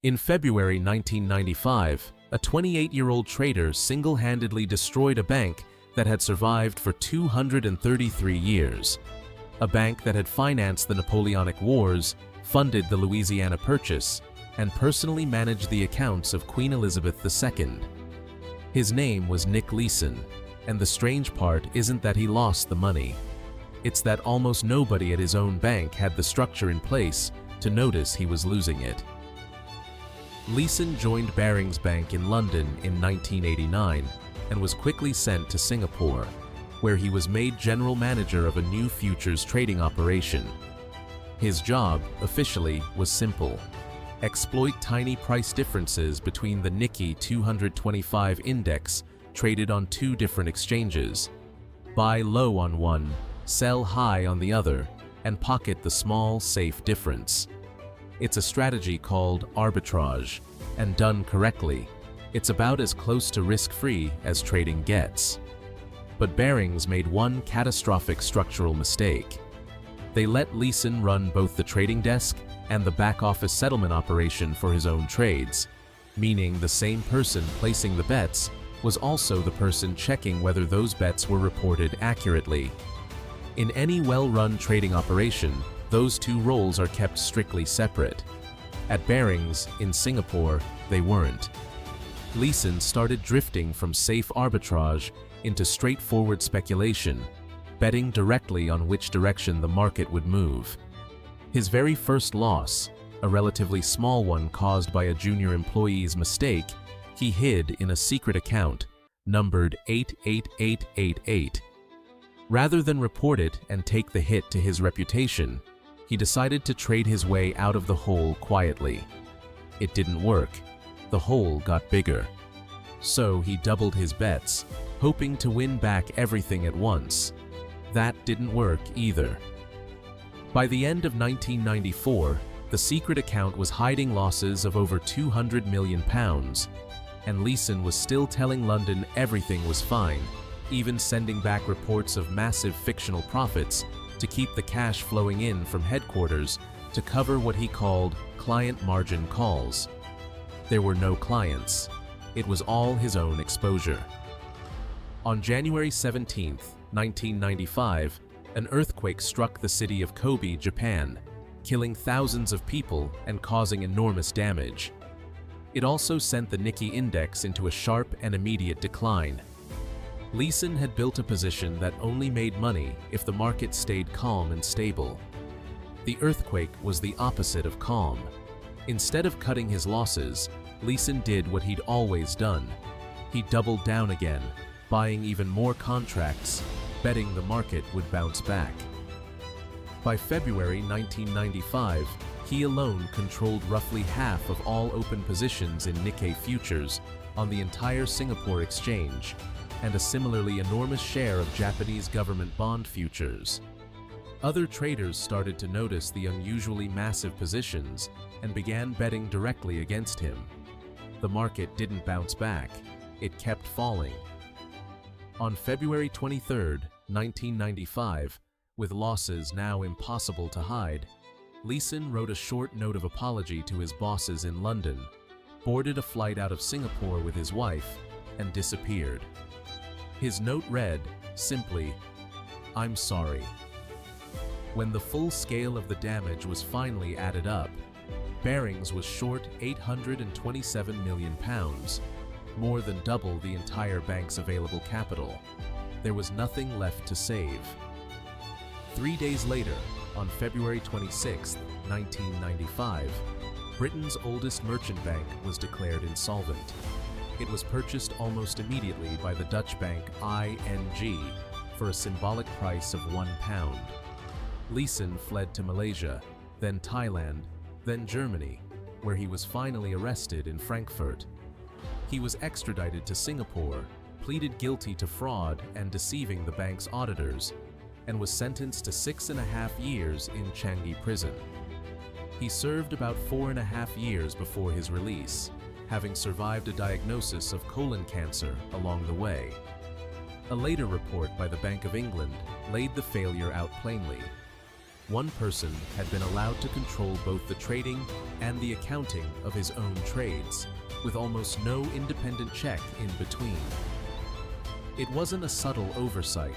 In February 1995, a 28-year-old trader single-handedly destroyed a bank that had survived for 233 years. A bank that had financed the Napoleonic Wars, funded the Louisiana Purchase, and personally managed the accounts of Queen Elizabeth II. His name was Nick Leeson, and the strange part isn't that he lost the money. It's that almost nobody at his own bank had the structure in place to notice he was losing it. Leeson joined Barings Bank in London in 1989 and was quickly sent to Singapore, where he was made general manager of a new futures trading operation. His job, officially, was simple: exploit tiny price differences between the Nikkei 225 index traded on two different exchanges, buy low on one, sell high on the other, and pocket the small, safe difference. It's a strategy called arbitrage, and done correctly, it's about as close to risk-free as trading gets. But Barings made one catastrophic structural mistake. They let Leeson run both the trading desk and the back-office settlement operation for his own trades, meaning the same person placing the bets was also the person checking whether those bets were reported accurately. In any well-run trading operation, those two roles are kept strictly separate. At Barings, in Singapore, they weren't. Leeson started drifting from safe arbitrage into straightforward speculation, betting directly on which direction the market would move. His very first loss, a relatively small one caused by a junior employee's mistake, he hid in a secret account numbered 88888. Rather than report it and take the hit to his reputation, he decided to trade his way out of the hole quietly. It didn't work. The hole got bigger. So he doubled his bets, hoping to win back everything at once. That didn't work either. By the end of 1994, the secret account was hiding losses of over £200 million, and Leeson was still telling London everything was fine, even sending back reports of massive fictional profits to keep the cash flowing in from headquarters to cover what he called client margin calls. There were no clients. It was all his own exposure. On January 17, 1995, an earthquake struck the city of Kobe, Japan, killing thousands of people and causing enormous damage. It also sent the Nikkei index into a sharp and immediate decline. Leeson had built a position that only made money if the market stayed calm and stable. The earthquake was the opposite of calm. Instead of cutting his losses, Leeson did what he'd always done. He doubled down again, buying even more contracts, betting the market would bounce back. By February 1995, he alone controlled roughly half of all open positions in Nikkei futures on the entire Singapore exchange, and a similarly enormous share of Japanese government bond futures. Other traders started to notice the unusually massive positions and began betting directly against him. The market didn't bounce back, it kept falling. On February 23, 1995, with losses now impossible to hide, Leeson wrote a short note of apology to his bosses in London, boarded a flight out of Singapore with his wife, and disappeared. His note read, simply, "I'm sorry." When the full scale of the damage was finally added up, Barings was short £827 million, more than double the entire bank's available capital. There was nothing left to save. 3 days later, on February 26, 1995, Britain's oldest merchant bank was declared insolvent. It was purchased almost immediately by the Dutch bank ING for a symbolic price of £1. Leeson fled to Malaysia, then Thailand, then Germany, where he was finally arrested in Frankfurt. He was extradited to Singapore, pleaded guilty to fraud and deceiving the bank's auditors, and was sentenced to 6.5 years in Changi prison. He served about 4.5 years before his release, having survived a diagnosis of colon cancer along the way. A later report by the Bank of England laid the failure out plainly. One person had been allowed to control both the trading and the accounting of his own trades, with almost no independent check in between. It wasn't a subtle oversight.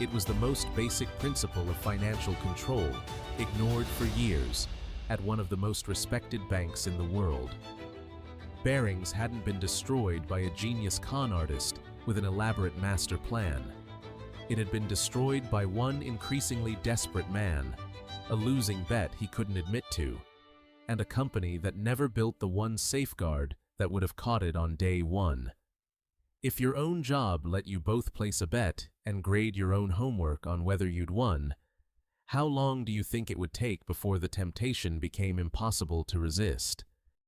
It was the most basic principle of financial control, ignored for years, at one of the most respected banks in the world. Barings hadn't been destroyed by a genius con artist with an elaborate master plan. It had been destroyed by one increasingly desperate man, a losing bet he couldn't admit to, and a company that never built the one safeguard that would have caught it on day one. If your own job let you both place a bet and grade your own homework on whether you'd won, how long do you think it would take before the temptation became impossible to resist?